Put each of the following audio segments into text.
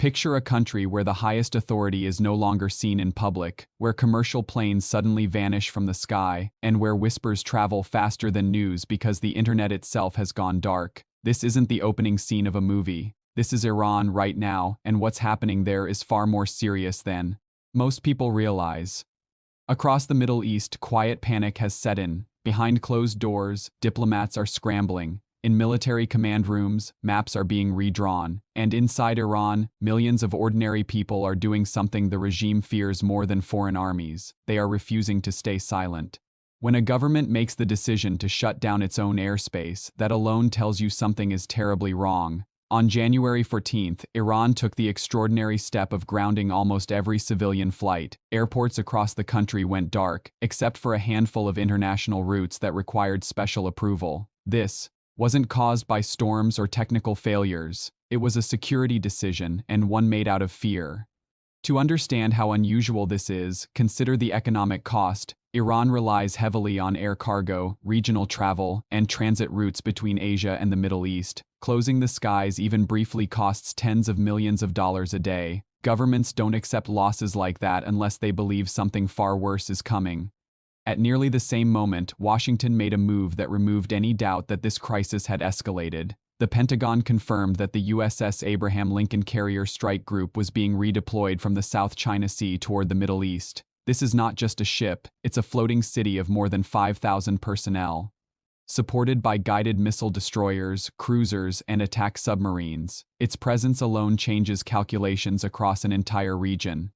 Picture a country where the highest authority is no longer seen in public, where commercial planes suddenly vanish from the sky, and where whispers travel faster than news because the internet itself has gone dark. This isn't the opening scene of a movie. This is Iran right now, and what's happening there is far more serious than most people realize. Across the Middle East, quiet panic has set in. Behind closed doors, diplomats are scrambling. In military command rooms, maps are being redrawn. And inside Iran, millions of ordinary people are doing something the regime fears more than foreign armies. They are refusing to stay silent. When a government makes the decision to shut down its own airspace, that alone tells you something is terribly wrong. On January 14th, Iran took the extraordinary step of grounding almost every civilian flight. Airports across the country went dark, except for a handful of international routes that required special approval. This wasn't caused by storms or technical failures. It was a security decision, and one made out of fear. To understand how unusual this is, consider the economic cost. Iran relies heavily on air cargo, regional travel, and transit routes between Asia and the Middle East. Closing the skies even briefly costs tens of millions of dollars a day. Governments don't accept losses like that unless they believe something far worse is coming. At nearly the same moment, Washington made a move that removed any doubt that this crisis had escalated. The Pentagon confirmed that the USS Abraham Lincoln Carrier Strike Group was being redeployed from the South China Sea toward the Middle East. This is not just a ship, it's a floating city of more than 5,000 personnel. Supported by guided missile destroyers, cruisers, and attack submarines, its presence alone changes calculations across an entire region.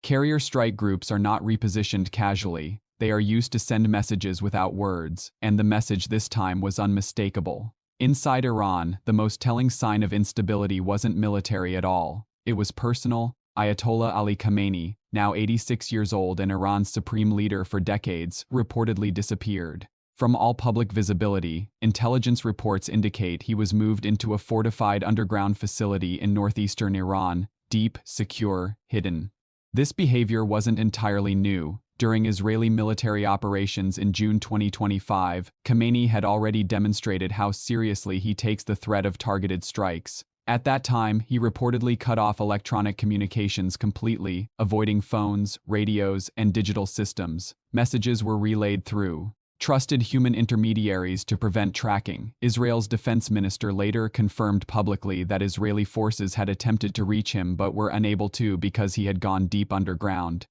Carrier strike groups are not repositioned casually. They are used to send messages without words, and the message this time was unmistakable. Inside Iran, the most telling sign of instability wasn't military at all. It was personal. Ayatollah Ali Khamenei, now 86 years old and Iran's supreme leader for decades, reportedly disappeared. From all public visibility, intelligence reports indicate he was moved into a fortified underground facility in northeastern Iran, deep, secure, hidden. This behavior wasn't entirely new. During Israeli military operations in June 2025, Khamenei had already demonstrated how seriously he takes the threat of targeted strikes. At that time, he reportedly cut off electronic communications completely, avoiding phones, radios, and digital systems. Messages were relayed through trusted human intermediaries to prevent tracking. Israel's defense minister later confirmed publicly that Israeli forces had attempted to reach him but were unable to because he had gone deep underground.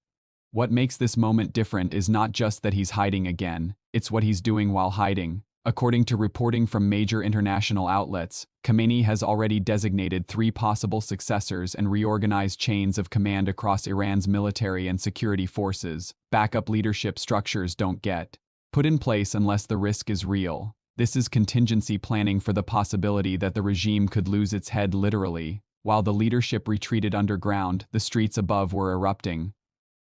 What makes this moment different is not just that he's hiding again, it's what he's doing while hiding. According to reporting from major international outlets, Khamenei has already designated 3 possible successors and reorganized chains of command across Iran's military and security forces. Backup leadership structures don't get put in place unless the risk is real. This is contingency planning for the possibility that the regime could lose its head literally. While the leadership retreated underground, the streets above were erupting.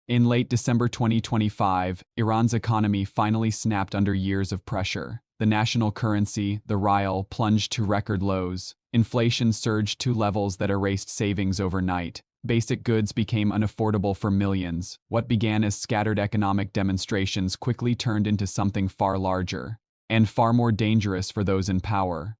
In late December 2025, Iran's economy finally snapped under years of pressure. The national currency, the rial, plunged to record lows. Inflation surged to levels that erased savings overnight. Basic goods became unaffordable for millions. What began as scattered economic demonstrations quickly turned into something far larger, and far more dangerous for those in power.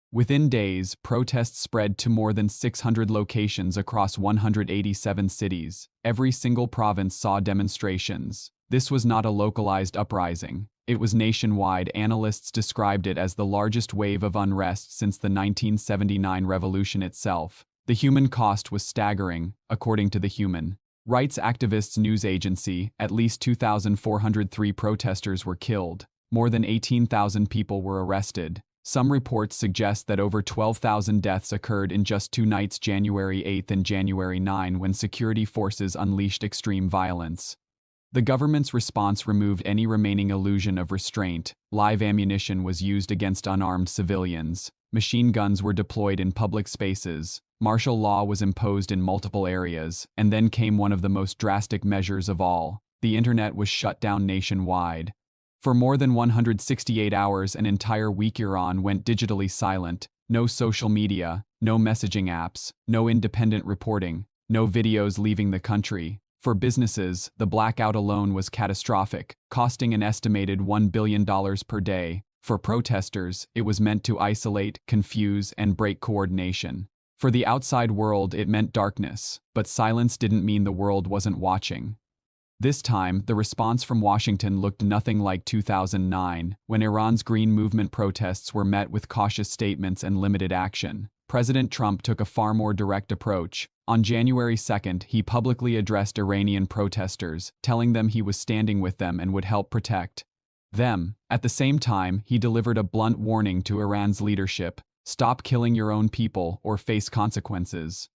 Within days, protests spread to more than 600 locations across 187 cities. Every single province saw demonstrations. This was not a localized uprising. It was nationwide. Analysts described it as the largest wave of unrest since the 1979 revolution itself. The human cost was staggering, according to the Human Rights Activists news agency. At least 2,403 protesters were killed. More than 18,000 people were arrested. Some reports suggest that over 12,000 deaths occurred in just 2 nights, January 8 and January 9, when security forces unleashed extreme violence. The government's response removed any remaining illusion of restraint. Live ammunition was used against unarmed civilians. Machine guns were deployed in public spaces. Martial law was imposed in multiple areas, and then came one of the most drastic measures of all. The internet was shut down nationwide. For more than 168 hours, an entire week, Iran went digitally silent. No social media, no messaging apps, no independent reporting, no videos leaving the country. For businesses, the blackout alone was catastrophic, costing an estimated $1 billion per day. For protesters, it was meant to isolate, confuse, and break coordination. For the outside world, it meant darkness, but silence didn't mean the world wasn't watching. This time, the response from Washington looked nothing like 2009, when Iran's Green Movement protests were met with cautious statements and limited action. President Trump took a far more direct approach. On January 2nd, he publicly addressed Iranian protesters, telling them he was standing with them and would help protect them. At the same time, he delivered a blunt warning to Iran's leadership: stop killing your own people or face consequences.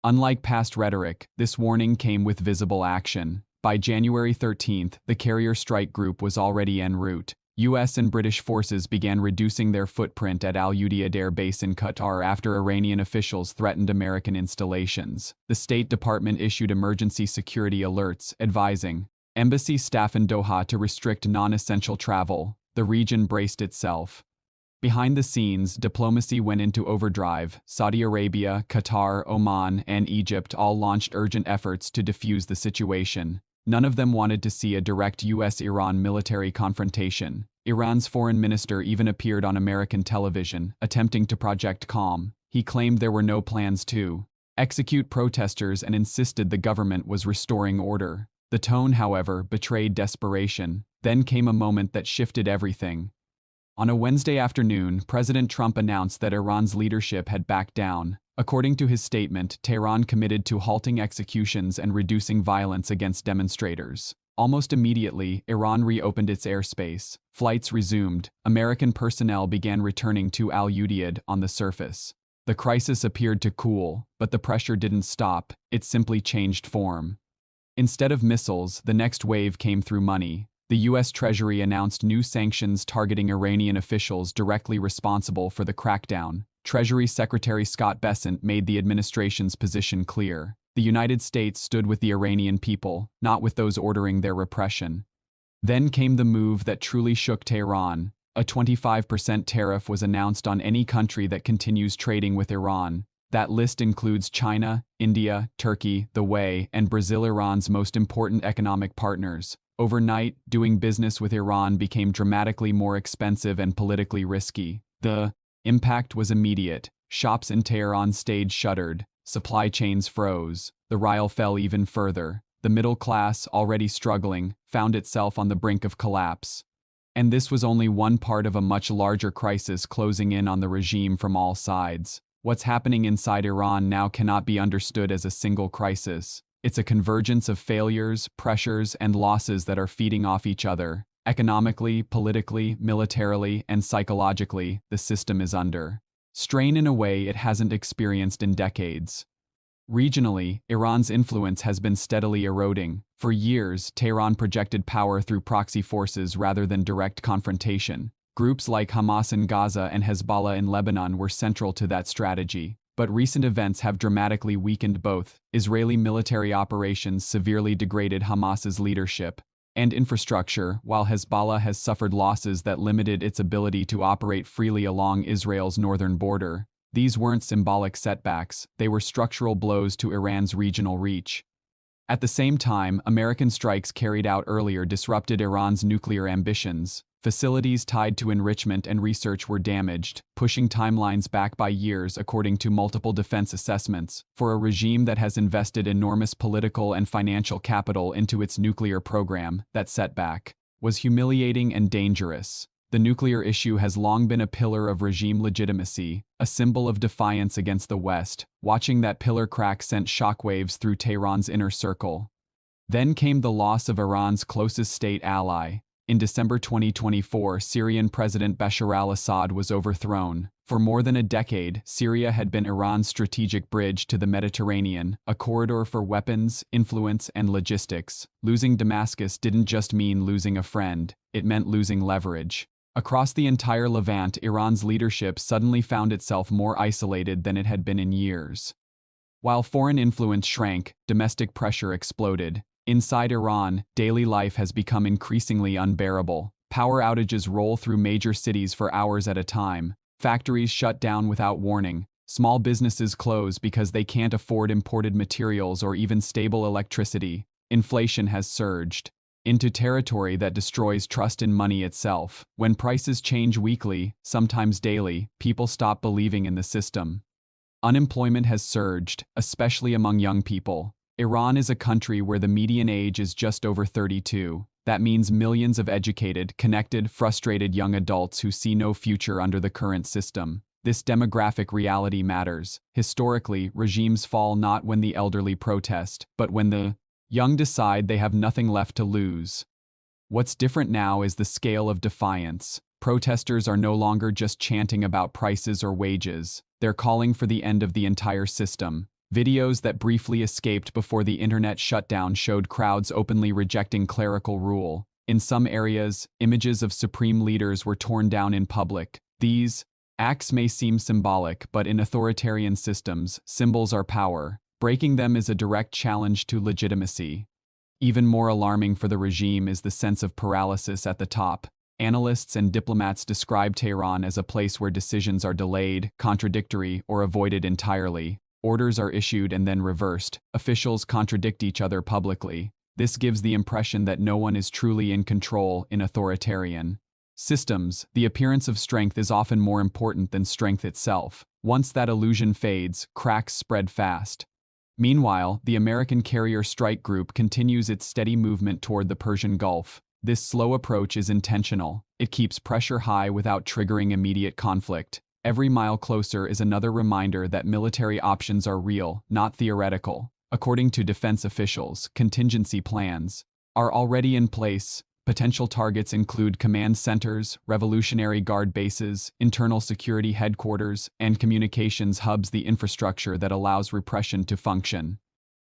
Unlike past rhetoric, this warning came with visible action. By January 13th, the carrier strike group was already en route. US and British forces began reducing their footprint at Al Udeid Air Base in Qatar after Iranian officials threatened American installations. The State Department issued emergency security alerts, advising embassy staff in Doha to restrict non-essential travel. The region braced itself. Behind the scenes, diplomacy went into overdrive. Saudi Arabia, Qatar, Oman, and Egypt all launched urgent efforts to defuse the situation. None of them wanted to see a direct US-Iran military confrontation. Iran's foreign minister even appeared on American television, attempting to project calm. He claimed there were no plans to execute protesters and insisted the government was restoring order. The tone, however, betrayed desperation. Then came a moment that shifted everything. On a Wednesday afternoon, President Trump announced that Iran's leadership had backed down. According to his statement, Tehran committed to halting executions and reducing violence against demonstrators. Almost immediately, Iran reopened its airspace. Flights resumed. American personnel began returning to Al Udeid on the surface. The crisis appeared to cool, but the pressure didn't stop. It simply changed form. Instead of missiles, the next wave came through money. The U.S. Treasury announced new sanctions targeting Iranian officials directly responsible for the crackdown. Treasury Secretary Scott Bessent made the administration's position clear. The United States stood with the Iranian people, not with those ordering their repression. Then came the move that truly shook Tehran. A 25% tariff was announced on any country that continues trading with Iran. That list includes China, India, Turkey, the UAE, and Brazil, Iran's most important economic partners. Overnight, doing business with Iran became dramatically more expensive and politically risky. The impact was immediate. Shops in Tehran stayed shuttered. Supply chains froze. The rial fell even further. The middle class, already struggling, found itself on the brink of collapse. And this was only one part of a much larger crisis closing in on the regime from all sides. What's happening inside Iran now cannot be understood as a single crisis. It's a convergence of failures, pressures, and losses that are feeding off each other. Economically, politically, militarily, and psychologically, the system is under strain in a way it hasn't experienced in decades. Regionally, Iran's influence has been steadily eroding. For years, Tehran projected power through proxy forces rather than direct confrontation. Groups like Hamas in Gaza and Hezbollah in Lebanon were central to that strategy. But recent events have dramatically weakened both. Israeli military operations severely degraded Hamas's leadership and infrastructure, while Hezbollah has suffered losses that limited its ability to operate freely along Israel's northern border. These weren't symbolic setbacks, they were structural blows to Iran's regional reach. At the same time, American strikes carried out earlier disrupted Iran's nuclear ambitions. Facilities tied to enrichment and research were damaged, pushing timelines back by years according to multiple defense assessments. For a regime that has invested enormous political and financial capital into its nuclear program, that setback was humiliating and dangerous. The nuclear issue has long been a pillar of regime legitimacy, a symbol of defiance against the West. Watching that pillar crack sent shockwaves through Tehran's inner circle. Then came the loss of Iran's closest state ally. In December 2024, Syrian President Bashar al-Assad was overthrown. For more than a decade, Syria had been Iran's strategic bridge to the Mediterranean, a corridor for weapons, influence, and logistics. Losing Damascus didn't just mean losing a friend, it meant losing leverage. Across the entire Levant, Iran's leadership suddenly found itself more isolated than it had been in years. While foreign influence shrank, domestic pressure exploded. Inside Iran, daily life has become increasingly unbearable. Power outages roll through major cities for hours at a time. Factories shut down without warning. Small businesses close because they can't afford imported materials or even stable electricity. Inflation has surged into territory that destroys trust in money itself. When prices change weekly, sometimes daily, people stop believing in the system. Unemployment has surged, especially among young people. Iran is a country where the median age is just over 32. That means millions of educated, connected, frustrated young adults who see no future under the current system. This demographic reality matters. Historically, regimes fall not when the elderly protest, but when the young decide they have nothing left to lose. What's different now is the scale of defiance. Protesters are no longer just chanting about prices or wages. They're calling for the end of the entire system. Videos that briefly escaped before the internet shutdown showed crowds openly rejecting clerical rule. In some areas, images of supreme leaders were torn down in public. These acts may seem symbolic, but in authoritarian systems, symbols are power. Breaking them is a direct challenge to legitimacy. Even more alarming for the regime is the sense of paralysis at the top. Analysts and diplomats describe Tehran as a place where decisions are delayed, contradictory, or avoided entirely. Orders are issued and then reversed. Officials contradict each other publicly. This gives the impression that no one is truly in control in authoritarian systems. The appearance of strength is often more important than strength itself. Once that illusion fades, cracks spread fast. Meanwhile, the American carrier strike group continues its steady movement toward the Persian Gulf. This slow approach is intentional. It keeps pressure high without triggering immediate conflict. Every mile closer is another reminder that military options are real, not theoretical. According to defense officials, contingency plans are already in place. Potential targets include command centers, Revolutionary Guard bases, internal security headquarters, and communications hubs, the infrastructure that allows repression to function.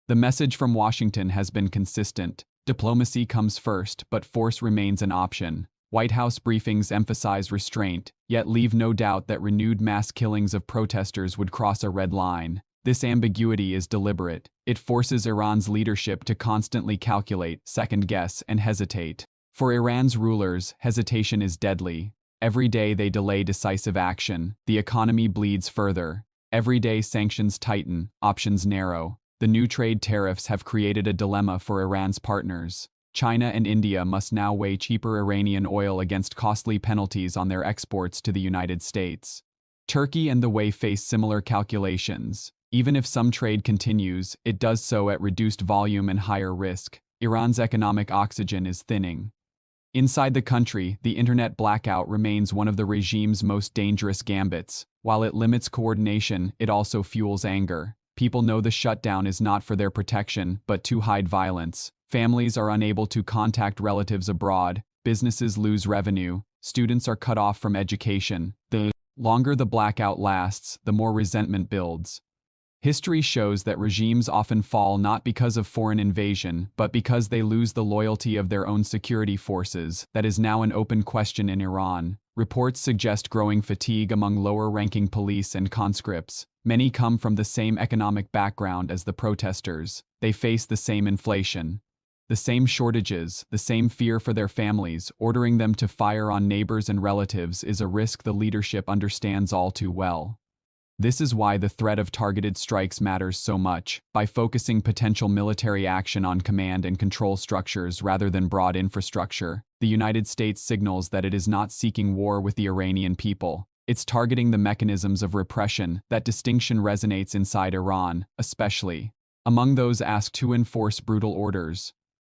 The message from Washington has been consistent. Diplomacy comes first, but force remains an option. White House briefings emphasize restraint, yet leave no doubt that renewed mass killings of protesters would cross a red line. This ambiguity is deliberate. It forces Iran's leadership to constantly calculate, second-guess, and hesitate. For Iran's rulers, hesitation is deadly. Every day they delay decisive action, the economy bleeds further. Every day sanctions tighten, options narrow. The new trade tariffs have created a dilemma for Iran's partners. China and India must now weigh cheaper Iranian oil against costly penalties on their exports to the United States. Turkey and the UAE face similar calculations. Even if some trade continues, it does so at reduced volume and higher risk. Iran's economic oxygen is thinning. Inside the country, the internet blackout remains one of the regime's most dangerous gambits. While it limits coordination, it also fuels anger. People know the shutdown is not for their protection, but to hide violence. Families are unable to contact relatives abroad, businesses lose revenue, students are cut off from education. The longer the blackout lasts, the more resentment builds. History shows that regimes often fall not because of foreign invasion, but because they lose the loyalty of their own security forces. That is now an open question in Iran. Reports suggest growing fatigue among lower-ranking police and conscripts. Many come from the same economic background as the protesters. They face the same inflation, the same shortages, the same fear for their families. Ordering them to fire on neighbors and relatives is a risk the leadership understands all too well. This is why the threat of targeted strikes matters so much. By focusing potential military action on command and control structures rather than broad infrastructure, the United States signals that it is not seeking war with the Iranian people. It's targeting the mechanisms of repression. That distinction resonates inside Iran, especially among those asked to enforce brutal orders.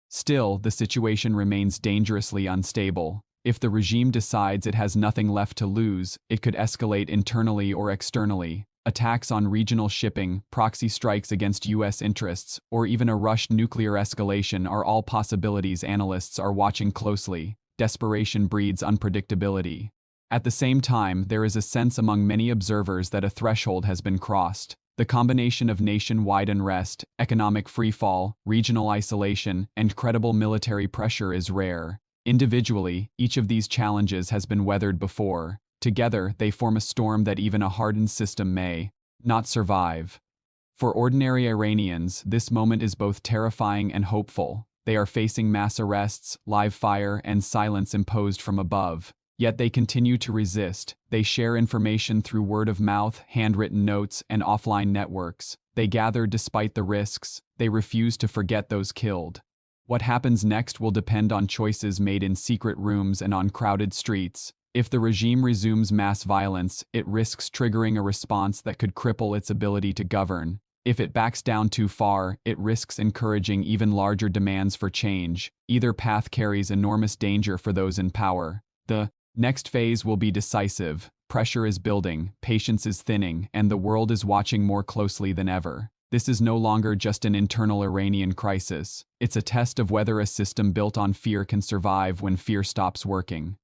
Still, the situation remains dangerously unstable. If the regime decides it has nothing left to lose, it could escalate internally or externally. Attacks on regional shipping, proxy strikes against U.S. interests, or even a rushed nuclear escalation are all possibilities analysts are watching closely. Desperation breeds unpredictability. At the same time, there is a sense among many observers that a threshold has been crossed. The combination of nationwide unrest, economic freefall, regional isolation, and credible military pressure is rare. Individually, each of these challenges has been weathered before. Together, they form a storm that even a hardened system may not survive. For ordinary Iranians, this moment is both terrifying and hopeful. They are facing mass arrests, live fire, and silence imposed from above. Yet they continue to resist. They share information through word of mouth, handwritten notes, and offline networks. They gather despite the risks. They refuse to forget those killed. What happens next will depend on choices made in secret rooms and on crowded streets. If the regime resumes mass violence, it risks triggering a response that could cripple its ability to govern. If it backs down too far, it risks encouraging even larger demands for change. Either path carries enormous danger for those in power. The next phase will be decisive. Pressure is building, patience is thinning, and the world is watching more closely than ever. This is no longer just an internal Iranian crisis. It's a test of whether a system built on fear can survive when fear stops working.